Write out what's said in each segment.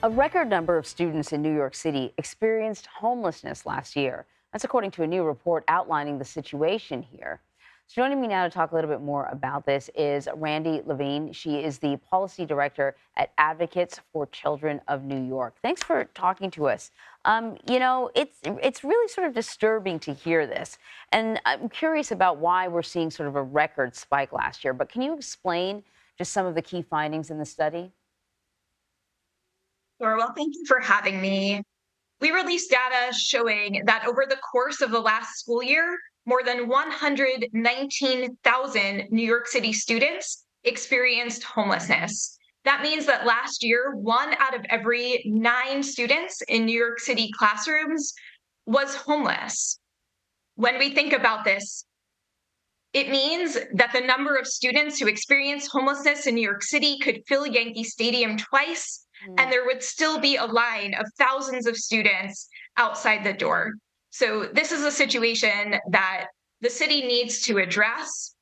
A record number of students in New York City experienced homelessness last year. That's according to a new report outlining the situation here. So joining me now to talk a little bit more about this is Randi Levine. She is the policy director at Advocates for Children of New York. Thanks for talking to us. It's really sort of disturbing to hear this, and I'm curious about why we're seeing sort of a record spike last year. But can you explain just some of the key findings in the study? Sure. Well, thank you for having me. We released data showing that over the course of the last school year, more than 119,000 New York City students experienced homelessness. That means that last year, one out of every 9 students in New York City classrooms was homeless. When we think about this, it means that the number of students who experience homelessness in New York City could fill Yankee Stadium twice, and there would still be a line of thousands of students outside the door. So, this is a situation that the city needs to address,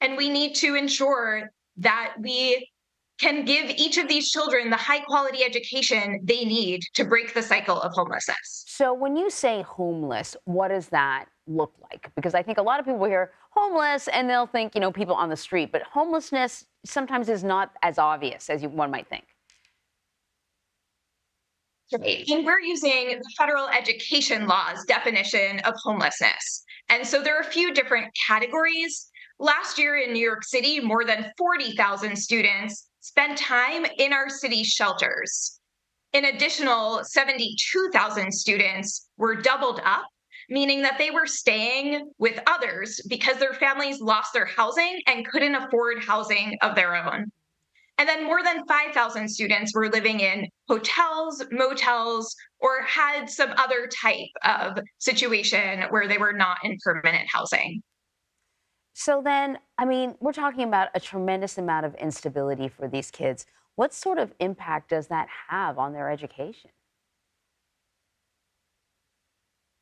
and we need to ensure that we can give each of these children the high quality education they need to break the cycle of homelessness. So when you say homeless, what does that look like? Because I think a lot of people hear homeless and they'll think, people on the street, but homelessness sometimes is not as obvious as one might think. Right. And we're using the federal education law's definition of homelessness. And so there are a few different categories. Last year in New York City, more than 40,000 students spent time in our city shelters. An additional 72,000 students were doubled up, meaning that they were staying with others because their families lost their housing and couldn't afford housing of their own. And then more than 5,000 students were living in hotels, motels, or had some other type of situation where they were not in permanent housing. So then, I mean, we're talking about a tremendous amount of instability for these kids. What sort of impact does that have on their education?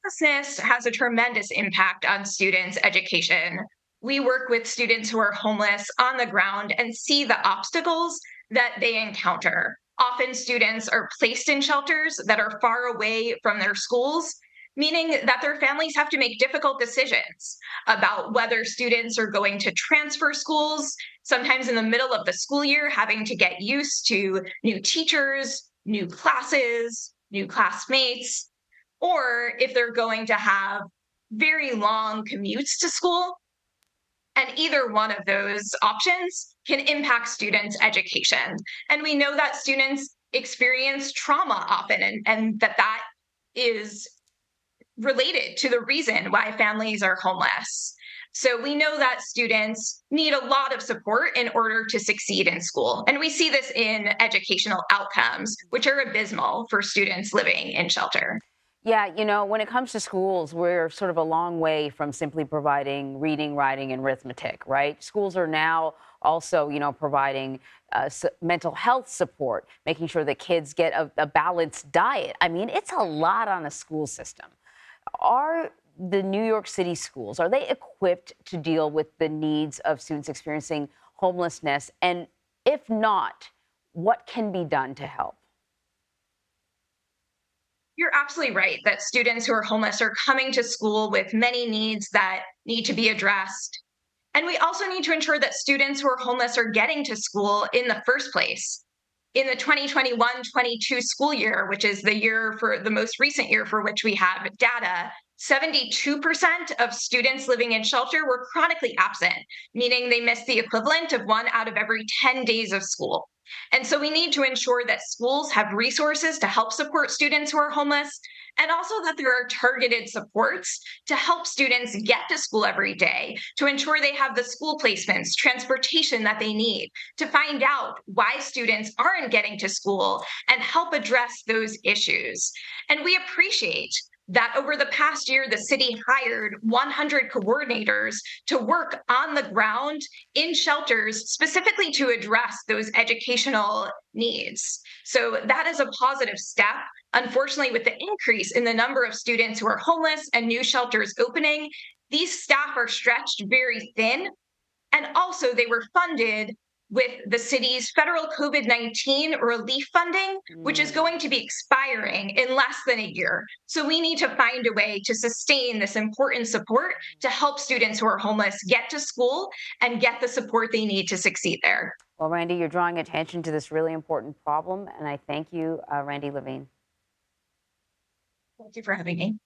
Homelessness has a tremendous impact on students' education. We work with students who are homeless on the ground and see the obstacles that they encounter. Often, students are placed in shelters that are far away from their schools, meaning that their families have to make difficult decisions about whether students are going to transfer schools, sometimes in the middle of the school year, having to get used to new teachers, new classes, new classmates, or if they're going to have very long commutes to school. And either one of those options can impact students' education. And we know that students experience trauma often, and that is related to the reason why families are homeless. So we know that students need a lot of support in order to succeed in school. And we see this in educational outcomes, which are abysmal for students living in shelter. Yeah, when it comes to schools, we're sort of a long way from simply providing reading, writing, and arithmetic, right? Schools are now also, providing mental health support, making sure that kids get a balanced diet. I mean, it's a lot on a school system. Are the New York City schools, are they equipped to deal with the needs of students experiencing homelessness? And if not, what can be done to help? You're absolutely right that students who are homeless are coming to school with many needs that need to be addressed. And we also need to ensure that students who are homeless are getting to school in the first place. In the 2021-22 school year, which is the year for the most recent year for which we have data, 72% of students living in shelter were chronically absent, meaning they missed the equivalent of 1 out of every 10 days of school. And so we need to ensure that schools have resources to help support students who are homeless, and also that there are targeted supports to help students get to school every day, to ensure they have the school placements, transportation that they need, to find out why students aren't getting to school and help address those issues. And we appreciate that over the past year, the city hired 100 coordinators to work on the ground in shelters specifically to address those educational needs. So that is a positive step. Unfortunately, with the increase in the number of students who are homeless and new shelters opening, these staff are stretched very thin. And also, they were funded with the city's federal COVID-19 relief funding, which is Mm. going to be expiring in less than a year. So we need to find a way to sustain this important support to help students who are homeless get to school and get the support they need to succeed there. Well, Randy, you're drawing attention to this really important problem, and I thank you, Randy Levine. Thank you for having me.